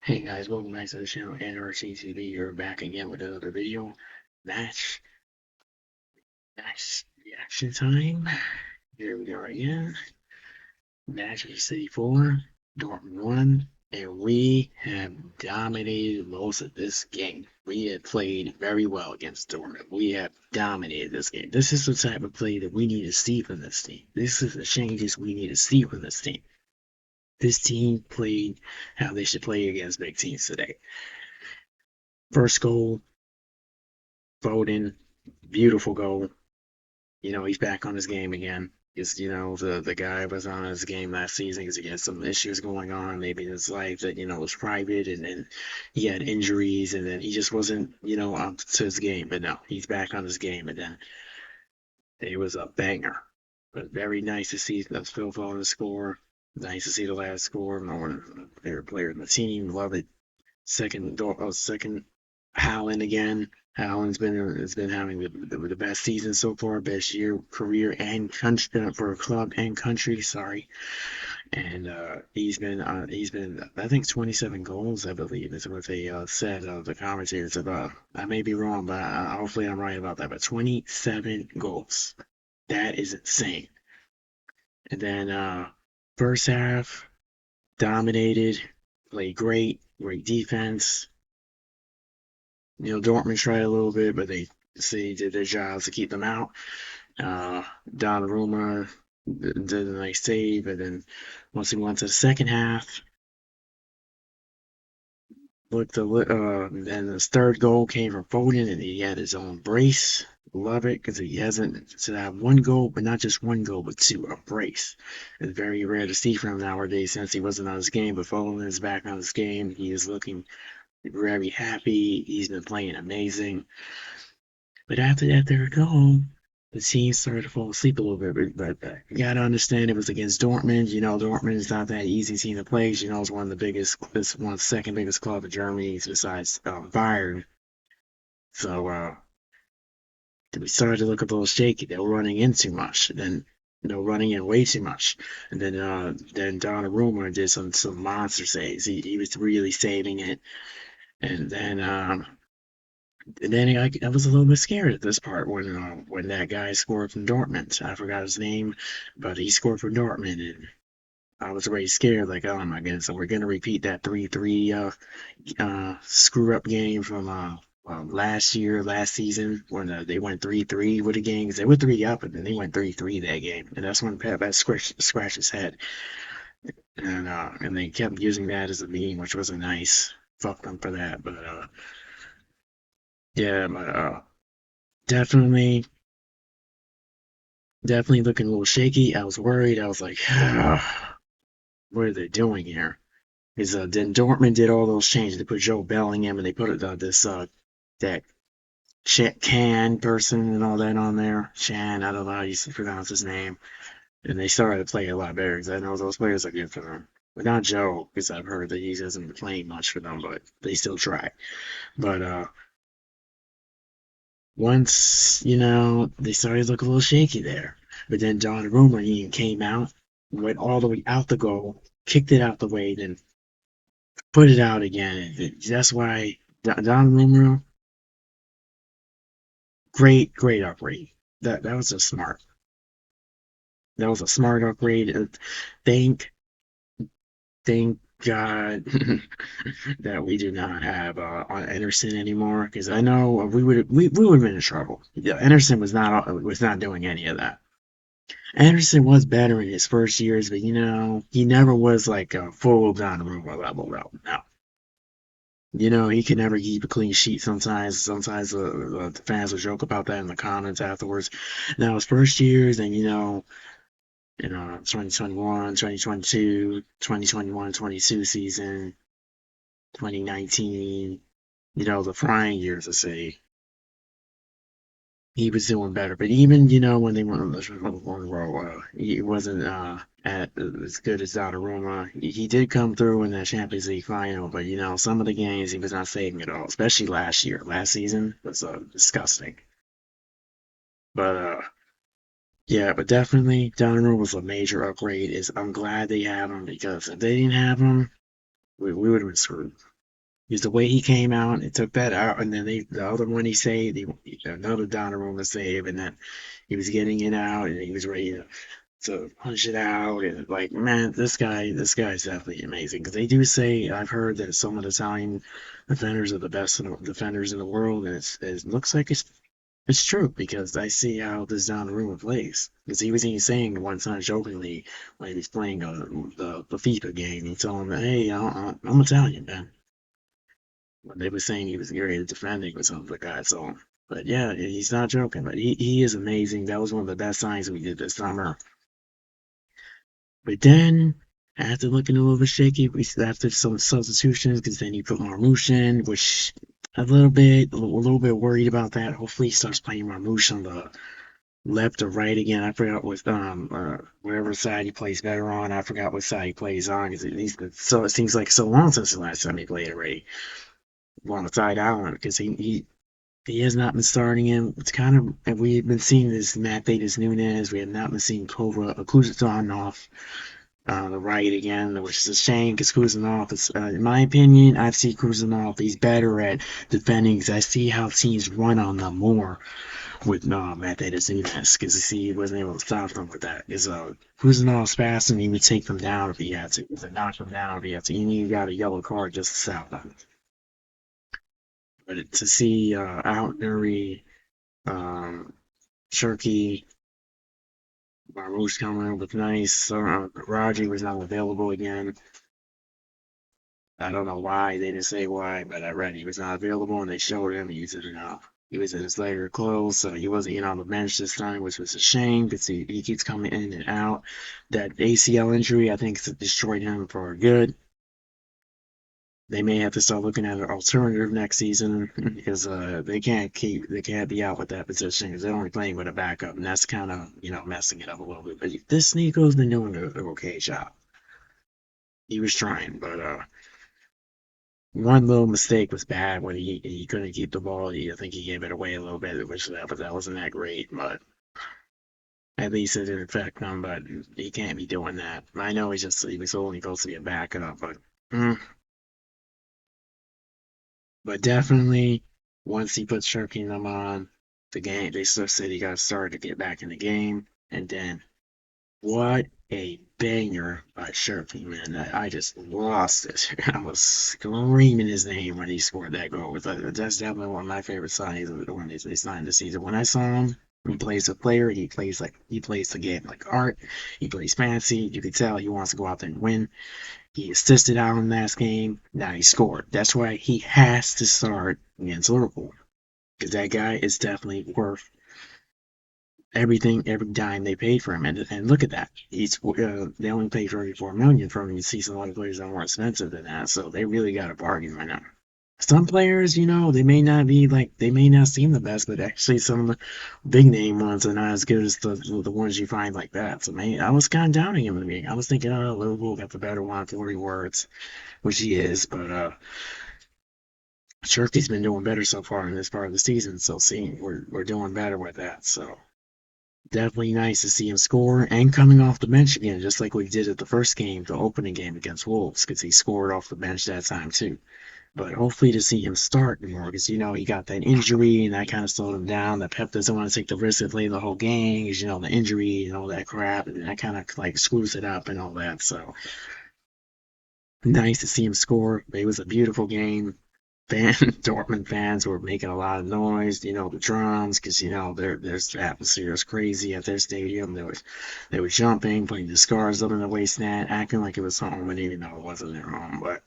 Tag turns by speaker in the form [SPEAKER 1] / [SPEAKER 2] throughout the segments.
[SPEAKER 1] Hey guys, welcome back to the channel NRCTV. You're back again with another video. Match, match reaction time. Here we go again. Manchester City 4, Dortmund 1, and we have dominated most of this game. We have played very well against Dortmund. We have dominated this game. This is the type of play that we need to see from this team. This is the changes we need to see from this team. This team played how they should play against big teams today. First goal, Foden, beautiful goal. He's back on his game again. The guy was on his game last season because he had some issues going on, maybe in his life that, was private, and then he had injuries, and then he just wasn't, up to his game. But no, he's back on his game, and then it was a banger. But very nice to see that Phil Foden score. Nice to see the last score. One of my favorite player in the team. Love it. Second Haaland again. Haaland's been having the best season so far, best year, career, and country for a club and country. Sorry, and he's been I think 27 goals, I believe is what they said. The commentators about. I may be wrong, but hopefully I'm right about that. But 27 goals, that is insane. And then first half dominated, played great defense. Dortmund tried a little bit, but they did their jobs to keep them out. Donnaruma did a nice save, and then once he went to the second half, then his third goal came from Foden, and he had his own brace. Love it because he hasn't to have one goal, but not just one goal, but two, a brace. It's very rare to see from him nowadays since he wasn't on his game, but Foden is back on his game. He is looking very happy. He's been playing amazing. But after that third goal, the team started to fall asleep a little bit. But you got to understand it was against Dortmund. Dortmund is not that easy team to play. It's one of the biggest, it's one of the second biggest club in Germany besides Bayern. So we started to look a little shaky. They were running in too much. Then running in way too much. And then Donnarumma did some monster saves. He was really saving it. And then I was a little bit scared at this part when that guy scored from Dortmund. I forgot his name, but he scored for Dortmund, and I was already scared, like, oh my goodness, so we're gonna repeat that 3-3 screw up game from last season when they went 3-3 with the game. 'Cause they were 3 up, and then they went 3-3 that game, and that's when Pep scratched his head, and they kept using that as a meme, which wasn't nice. Fuck them for that, but yeah, but definitely definitely looking a little shaky. I was worried. I was like, what are they doing here? Because then Dortmund did all those changes. They put Joe Bellingham and they put this that Can person and all that on there. Chan, I don't know how you pronounce his name. And they started to play a lot better because I know those players are good for them. But not Joe, because I've heard that he hasn't been playing much for them, but they still try. But once, they started to look a little shaky there. But then Donnarumma, he came out, went all the way out the goal, kicked it out the way, then put it out again. That's why Donnarumma, great upgrade. That was a smart. That was a smart upgrade. Thank thank God that we do not have Anderson anymore, because I know we would have been in trouble. Yeah, Anderson was not doing any of that. Anderson was better in his first years, but he never was like a full Donnarumma level though. No. He could never keep a clean sheet sometimes. Sometimes the fans will joke about that in the comments afterwards. Now his first years and 2021, 2022, 2021, 22 season, 2019, the frying years, I say, he was doing better. But even, when they went on the row, he wasn't as good as Donnarumma. He did come through in that Champions League final, but, some of the games he was not saving at all, especially last year. Last season was disgusting. But, yeah, but definitely Donnarumma was a major upgrade. I'm glad they have him because if they didn't have him, we would have been screwed. Because the way he came out and took that out, and then the other one he saved, another Donnarumma save, and then he was getting it out, and he was ready to punch it out, and like, man, this guy's definitely amazing. Because they do say, I've heard that some of the Italian defenders are the best defenders in the world, and it looks like it's true because I see how this Donnarumma plays. Because he was even saying one time jokingly when he was playing the FIFA game, he told him, "Hey, I'm Italian, man." When they were saying he was great at defending or something like that. So, but yeah, he's not joking. But he is amazing. That was one of the best signings we did this summer. But then, after looking a little bit shaky, after some substitutions, because then you put Marmoush in, which a little bit worried about that. Hopefully, he starts playing Marmoush on the left or right again. I forgot what whatever side he plays better on. I forgot what side he plays on because so it seems like so long since the last time he played already on the side island because he has not been starting him. It's kind of and we've been seeing this Matheus Nunes. We have not been seeing Kuzan on the right again, which is a shame because Kuzanov is, in my opinion, I see Kuzanov. He's better at defending because I see how teams run on them more with Matheus Nunes because he wasn't able to stop them with that. Because Kuzanov's fast and he would take them down if he had to. He would knock them down if he had to. You got a yellow card just to stop them. But to see out Nuri, um, Cherki, Marmoush coming in with nice. Raji was not available again. I don't know why. They didn't say why, but I read he was not available, and they showed him. He was in his later clothes, so he wasn't on the bench this time, which was a shame because he keeps coming in and out. That ACL injury, I think, destroyed him for good. They may have to start looking at an alternative next season because they can't be out with that position because they're only playing with a backup, and that's kind of messing it up a little bit. But this Nico's been doing an okay job. He was trying, but one little mistake was bad when he couldn't keep the ball. I think he gave it away a little bit, but that wasn't that great. But at least it didn't affect him. But he can't be doing that. I know he was only supposed to be a backup, mm, but definitely once he put Shirky and them on the game, they still said he got started to get back in the game, and then what a banger by Cherki, man. I just lost it. I was screaming his name when he scored that goal. That's definitely one of my favorite signings when they signed this season. When I saw him, he plays a player. He plays the game like art. He plays fancy. You could tell he wants to go out there and win. He assisted out in last game. Now he scored. That's why he has to start against Liverpool because that guy is definitely worth everything, every dime they paid for him. And look at that. They only paid 34 million for him. You see some other players that are more expensive than that, so they really got a bargain right now. Some players, they may not seem the best, but actually some of the big name ones are not as good as the ones you find like that. So man, I was kind of doubting him in the beginning. I was thinking, oh, Liverpool got the better one, 40 words, which he is, but Cherky's been doing better so far in this part of the season. So seeing we're doing better with that. So definitely nice to see him score and coming off the bench again, just like we did at the first game, the opening game against Wolves, because he scored off the bench that time too. But hopefully to see him start more, because he got that injury and that kind of slowed him down. That Pep doesn't want to take the risk of playing the whole game, because the injury and all that crap, and that kind of like screws it up and all that. So nice to see him score. It was a beautiful game. Dortmund fans were making a lot of noise, the drums, because their atmosphere is crazy at their stadium. They were jumping, putting the scarves up in the waistband, acting like it was home, and even though it wasn't their home. But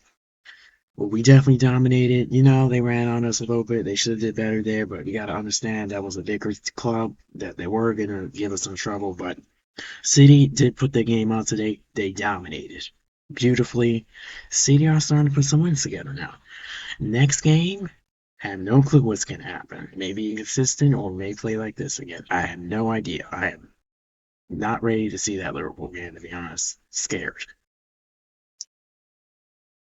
[SPEAKER 1] well, we definitely dominated. They ran on us a little bit. They should have did better there, but you got to understand that was a bigger club that they were gonna give us some trouble. But City did put their game out today. They dominated beautifully. City are starting to put some wins together now. Next game, I have no clue what's going to happen. Maybe inconsistent or may play like this again. I have no idea. I am not ready to see that Liverpool game, to be honest. Scared.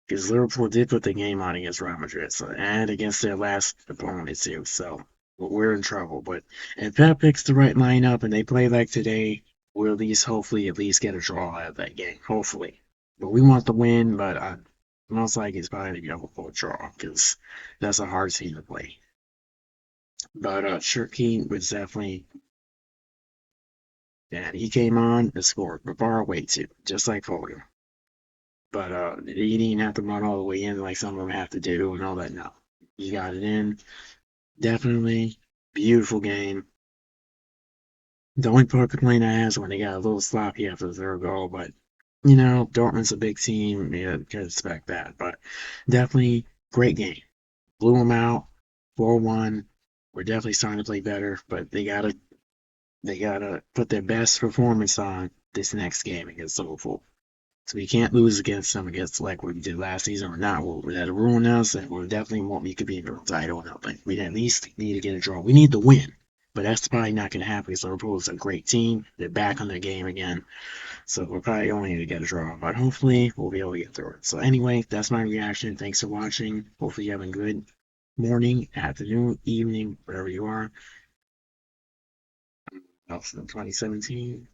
[SPEAKER 1] Because Liverpool did put the game on against Real Madrid and against their last opponent, too. So we're in trouble. But if Pep picks the right lineup and they play like today, we'll hopefully at least get a draw out of that game. Hopefully. But we want the win, but most likely it's probably going to go a draw because that's a hard team to play. But Cherki was definitely, and he came on and scored, but far away too, just like Foden. But he didn't have to run all the way in like some of them have to do and all that. No, he got it in. Definitely beautiful game. The only part complaint I have is when they got a little sloppy after the third goal, but Dortmund's a big team. Yeah, can expect that. But definitely great game. Blew them out, 4-1. We're definitely starting to play better, but they gotta put their best performance on this next game against Liverpool. So we can't lose against them against like what we did last season or not. That'll ruin us, and we definitely won't be competing for the title or nothing. We at least need to get a draw. We need to win, but that's probably not going to happen because Liverpool is a great team. They're back on their game again, so we're probably only need to get a draw. But hopefully we'll be able to get through it. So anyway, that's my reaction. Thanks for watching. Hopefully you have a good morning, afternoon, evening, wherever you are. 2017.